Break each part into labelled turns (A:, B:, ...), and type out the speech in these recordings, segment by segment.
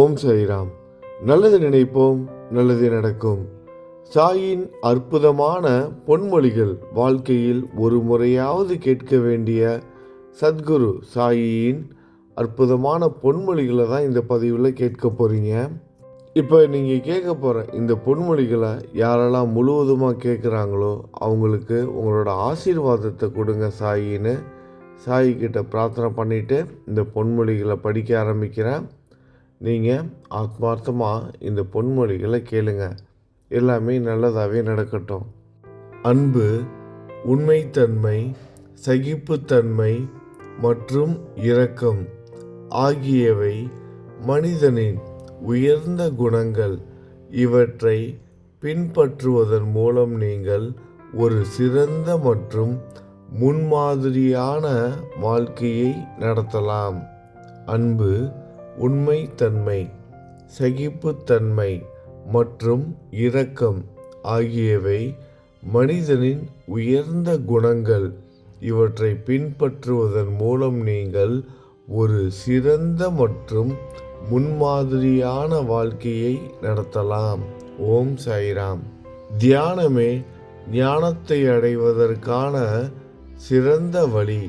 A: ஓம் சாய்ராம். நல்லது நினைப்போம், நல்லது நடக்கும். சாயின் அற்புதமான பொன்மொழிகள் வாழ்க்கையில் ஒரு முறையாவது கேட்க வேண்டிய சத்குரு சாயின் அற்புதமான பொன்மொழிகளை தான் இந்த பதிவில் கேட்க போகிறீங்க. இப்போ நீங்கள் கேட்க போகிற இந்த பொன்மொழிகளை யாரெல்லாம் முழுவதுமாக கேட்குறாங்களோ அவங்களுக்கு உங்களோட ஆசீர்வாதத்தை கொடுங்க சாயின்னு சாயிக்கிட்ட பிரார்த்தனை பண்ணிவிட்டு இந்த பொன்மொழிகளை படிக்க ஆரம்பிக்கிறேன். நீங்கள் ஆத்மார்த்தமாக இந்த பொன்மொழிகளை கேளுங்க. எல்லாமே நல்லதாகவே நடக்கட்டும். அன்பு, உண்மைத்தன்மை, சகிப்புத்தன்மை மற்றும் இரக்கம் ஆகியவை மனிதனின் உயர்ந்த குணங்கள். இவற்றை பின்பற்றுவதன் மூலம் நீங்கள் ஒரு சிறந்த மற்றும் முன்மாதிரியான வாழ்க்கையை நடத்தலாம். அன்பு, உண்மைத்தன்மை, சகிப்புத்தன்மை மற்றும் இரக்கம் ஆகியவை மனிதனின் உயர்ந்த குணங்கள். இவற்றை பின்பற்றுவதன் மூலம் நீங்கள் ஒரு சிறந்த மற்றும் முன்மாதிரியான வாழ்க்கையை நடத்தலாம். ஓம் சாய்ராம். தியானமே ஞானத்தை அடைவதற்கான சிறந்த வழி.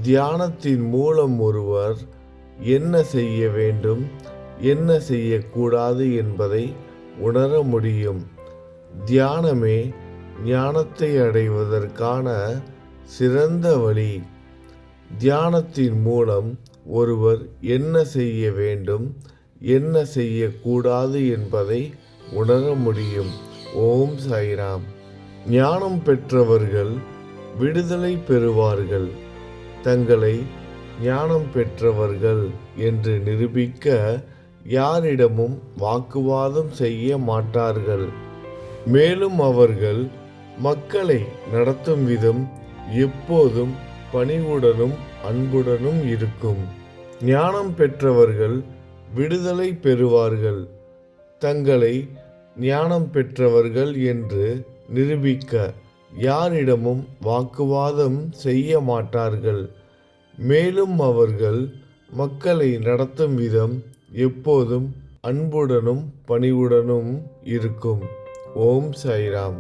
A: தியானத்தின் மூலம் ஒருவர் என்ன செய்ய வேண்டும், என்ன செய்யக்கூடாது என்பதை உணர முடியும். தியானமே ஞானத்தை அடைவதற்கான சிறந்த வழி. தியானத்தின் மூலம் ஒருவர் என்ன செய்ய வேண்டும், என்ன செய்யக்கூடாது என்பதை உணர முடியும். ஓம் சாய்ராம். ஞானம் பெற்றவர்கள் விடுதலை பெறுவார்கள். தங்களை ஞானம் பெற்றவர்கள் என்று நிரூபிக்க யாரிடமும் வாக்குவாதம் செய்ய மாட்டார்கள். மேலும் அவர்கள் மக்களை நடத்தும் விதம் எப்போதும் பணிவுடனும் அன்புடனும் இருக்கும். ஞானம் பெற்றவர்கள் விடுதலை பெறுவார்கள். தங்களை ஞானம் பெற்றவர்கள் என்று நிரூபிக்க யாரிடமும் வாக்குவாதம் செய்ய மாட்டார்கள். மேலும் அவர்கள் மக்களை நடத்தும் விதம் எப்போதும் அன்புடனும் பணிவுடனும் இருக்கும். ஓம் சாய்ராம்.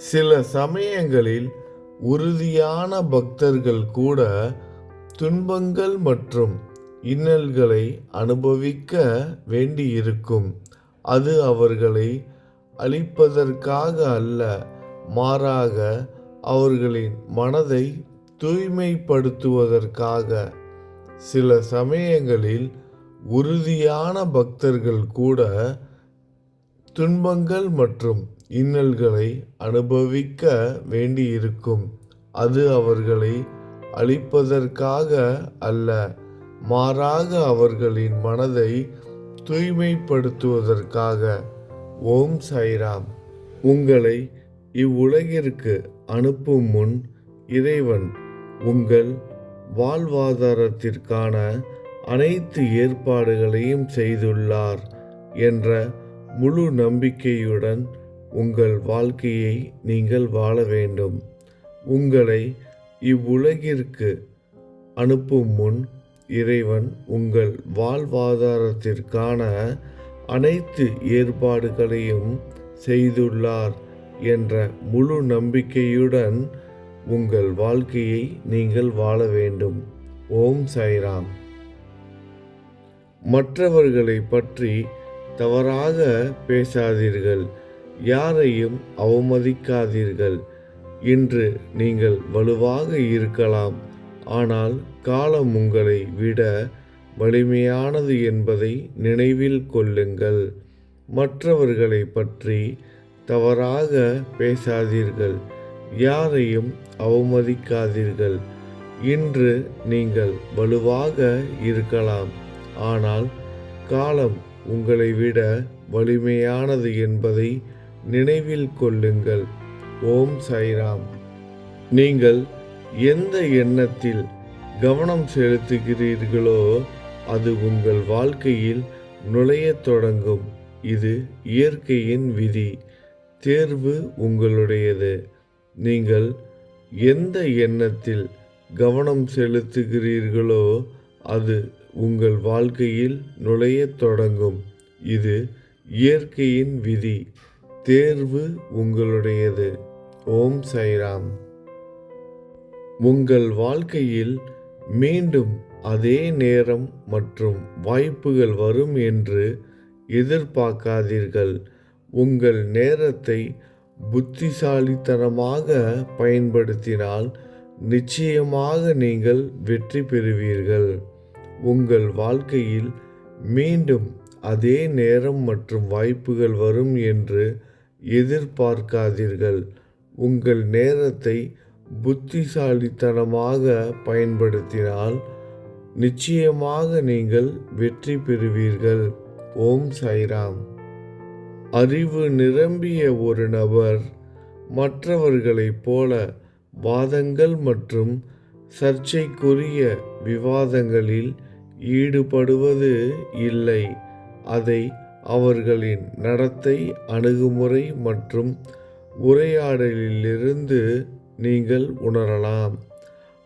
A: சில சமயங்களில் உறுதியான பக்தர்கள் கூட துன்பங்கள் மற்றும் இன்னல்களை அனுபவிக்க வேண்டியிருக்கும். அது அவர்களை அழிப்பதற்காக அல்ல, மாறாக அவர்களின் மனதை தூய்மைப்படுத்துவதற்காக. சில சமயங்களில் உறுதியான பக்தர்கள் கூட துன்பங்கள் மற்றும் இன்னல்களை அனுபவிக்க வேண்டியிருக்கும். அது அவர்களை அழிப்பதற்காக அல்ல, மாறாக அவர்களின் மனதை தூய்மைப்படுத்துவதற்காக. ஓம் சாய்ராம். உங்களை இவ்வுலகிற்கு அனுப்பும் முன் இறைவன் உங்கள் வாழ்வாதாரத்திற்கான அனைத்து ஏற்பாடுகளையும் செய்துள்ளார் என்ற முழு நம்பிக்கையுடன் உங்கள் வாழ்க்கையை நீங்கள் வாழ வேண்டும். உங்களை இவ்வுலகிற்கு அனுப்பும் முன் இறைவன் உங்கள் வாழ்வாதாரத்திற்கான அனைத்து ஏற்பாடுகளையும் செய்துள்ளார் என்ற முழு நம்பிக்கையுடன் உங்கள் வாழ்க்கையை நீங்கள் வாழ வேண்டும். ஓம் சாய்ராம். மற்றவர்களை பற்றி தவறாக பேசாதீர்கள். யாரையும் அவமதிக்காதீர்கள். இன்று நீங்கள் வலுவாக இருக்கலாம், ஆனால் காலம் உங்களை விட வலிமையானது என்பதை நினைவில் கொள்ளுங்கள். மற்றவர்களை பற்றி தவறாக பேசாதீர்கள். யாரையும் அவமதிக்காதீர்கள். இன்று நீங்கள் வலுவாக இருக்கலாம், ஆனால் காலம் உங்களை விட வலிமையானது என்பதை நினைவில் கொள்ளுங்கள். ஓம் சாய்ராம். நீங்கள் எந்த எண்ணத்தில் கவனம் செலுத்துகிறீர்களோ அது உங்கள் வாழ்க்கையில் நுழையத் தொடங்கும். இது இயற்கையின் விதி. தேர்வு உங்களுடையது. நீங்கள் எந்த எண்ணத்தில் கவனம் செலுத்துகிறீர்களோ அது உங்கள் வாழ்க்கையில் நுழையத் தொடங்கும். இது இயற்கையின் விதி. தேர்வு உங்களுடையது. ஓம் சாய்ராம். உங்கள் வாழ்க்கையில் மீண்டும் அதே நேரம் மற்றும் வாய்ப்புகள் வரும் என்று எதிர்பார்க்காதீர்கள். உங்கள் நேரத்தை புத்திசாலித்தனமாக பயன்படுத்தினால் நிச்சயமாக நீங்கள் வெற்றி பெறுவீர்கள். உங்கள் வாழ்க்கையில் மீண்டும் அதே நேரம் மற்றும் வாய்ப்புகள் வரும் என்று எதிர்பார்க்காதீர்கள். உங்கள் நேரத்தை புத்திசாலித்தனமாக பயன்படுத்தினால் நிச்சயமாக நீங்கள் வெற்றி பெறுவீர்கள். ஓம் சாய்ராம். அறிவு நிரம்பிய ஒரு நபர் மற்றவர்களைப் போல வாதங்கள் மற்றும் சர்ச்சைக்குரிய விவாதங்களில் ஈடுபடுவது இல்லை. அதை அவர்களின் நடத்தை, அணுகுமுறை மற்றும் உரையாடலிலிருந்து நீங்கள் உணரலாம்.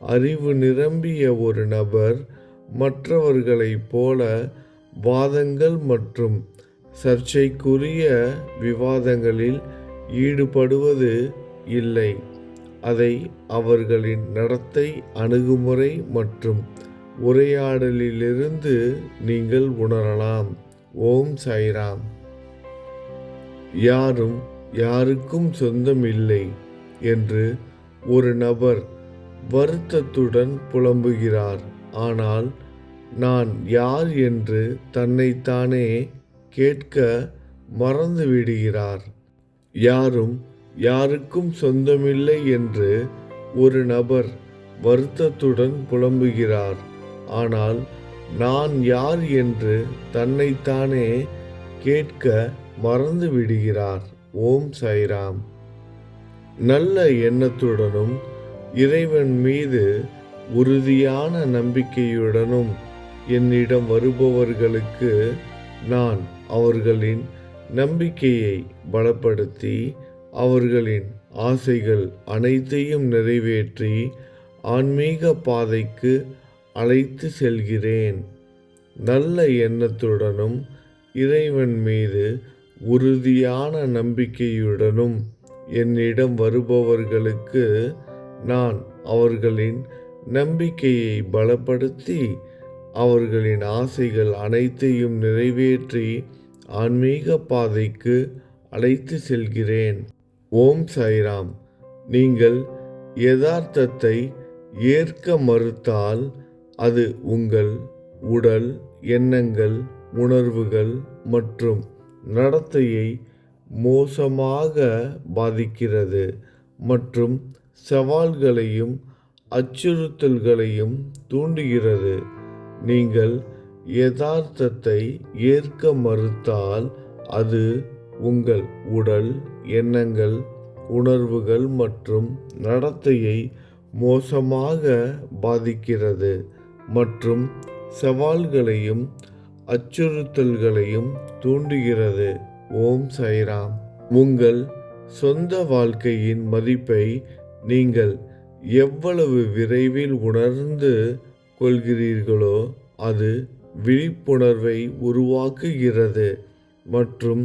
A: அறிவு நிரம்பிய ஒரு நபர் மற்றவர்களைப் போல வாதங்கள் மற்றும் சர்ச்சைக்குரிய விவாதங்களில் ஈடுபடுவது இல்லை. அதை அவர்களின் நடத்தை, அணுகுமுறை மற்றும் உரையாடலிலிருந்து நீங்கள் உணரலாம். ஓம் சாய்ராம். யாரும் யாருக்கும் சொந்தம் இல்லை என்று ஒரு நபர் வருத்தத்துடன் புலம்புகிறார். ஆனால் நான் யார் என்று தன்னைத்தானே கேட்க மறந்துவிடுகிறார். யாரும் யாருக்கும் சொந்தமில்லை என்று ஒரு நபர் வருத்தத்துடன் புலம்புகிறார். ஆனால் நான் யார் என்று தன்னைத்தானே கேட்க மறந்துவிடுகிறார். ஓம் சாய்ராம். நல்ல எண்ணத்துடனும் இறைவன் மீது உறுதியான நம்பிக்கையுடனும் என்னிடம் வருபவர்களுக்கு நான் அவர்களின் நம்பிக்கையை பலப்படுத்தி அவர்களின் ஆசைகள் அனைத்தையும் நிறைவேற்றி ஆன்மீக பாதைக்கு அழைத்து செல்கிறேன். நல்ல எண்ணத்துடனும் இறைவன் மீது உறுதியான நம்பிக்கையுடனும் என்னிடம் வருபவர்களுக்கு நான் அவர்களின் நம்பிக்கையை பலப்படுத்தி அவர்களின் ஆசைகள் அனைத்தையும் நிறைவேற்றி ஆன்மீக பாதைக்கு அழைத்து செல்கிறேன். ஓம் சாய்ராம். நீங்கள் யதார்த்தத்தை ஏற்க மறுத்தால் அது உங்கள் உடல், எண்ணங்கள், உணர்வுகள் மற்றும் நடத்தையை மோசமாக பாதிக்கிறது மற்றும் சவால்களையும் அச்சுறுத்தல்களையும் தூண்டுகிறது. நீங்கள் யதார்த்தத்தை ஏற்க மறுத்தால் அது உங்கள் உடல், எண்ணங்கள், உணர்வுகள் மற்றும் நடத்தையை மோசமாக பாதிக்கிறது மற்றும் சவால்களையும் அச்சுறுத்தல்களையும் தூண்டுகிறது. ஓம் சாய்ராம். உங்கள் சொந்த வாழ்க்கையின் மதிப்பை நீங்கள் எவ்வளவு விரைவில் உணர்ந்து கொள்கிறீர்களோ அது விழிப்புணர்வை உருவாக்குகிறது மற்றும்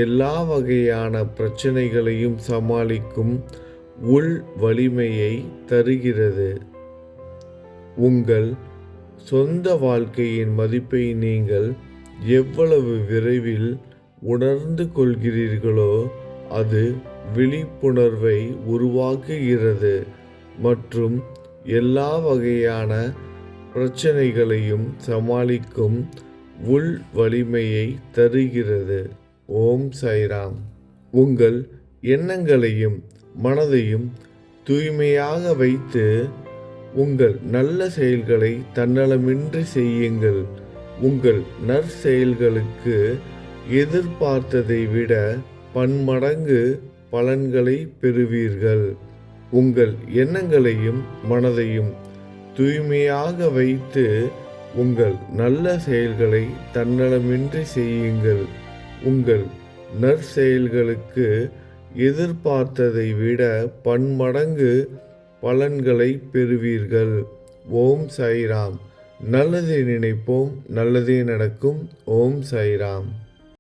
A: எல்லா வகையான பிரச்சனைகளையும் சமாளிக்கும் உள் வலிமையை தருகிறது. உங்கள் சொந்த வாழ்க்கையின் மதிப்பை நீங்கள் எவ்வளவு விரைவில் உணர்ந்து கொள்கிறீர்களோ அது விழிப்புணர்வை உருவாக்குகிறது மற்றும் எல்லா வகையான பிரச்சனைகளையும் சமாளிக்கும் உள் வலிமையை தருகிறது. ஓம் சாய்ராம். உங்கள் எண்ணங்களையும் மனதையும் தூய்மையாக வைத்து உங்கள் நல்ல செயல்களை தன்னலமின்றி செய்யுங்கள். உங்கள் நற்செயல்களுக்கு எதிர்பார்த்ததை விட பன்மடங்கு பலன்களை பெறுவீர்கள். உங்கள் எண்ணங்களையும் மனதையும் தூய்மையாக வைத்து உங்கள் நல்ல செயல்களை தன்னலமின்றி செய்யுங்கள். உங்கள் நற்செயல்களுக்கு எதிர்பார்த்ததை விட பன்மடங்கு பலன்களை பெறுவீர்கள். ஓம் சாய்ராம். நல்லதே நினைப்போம், நல்லதே நடக்கும். ஓம் சாய்ராம்.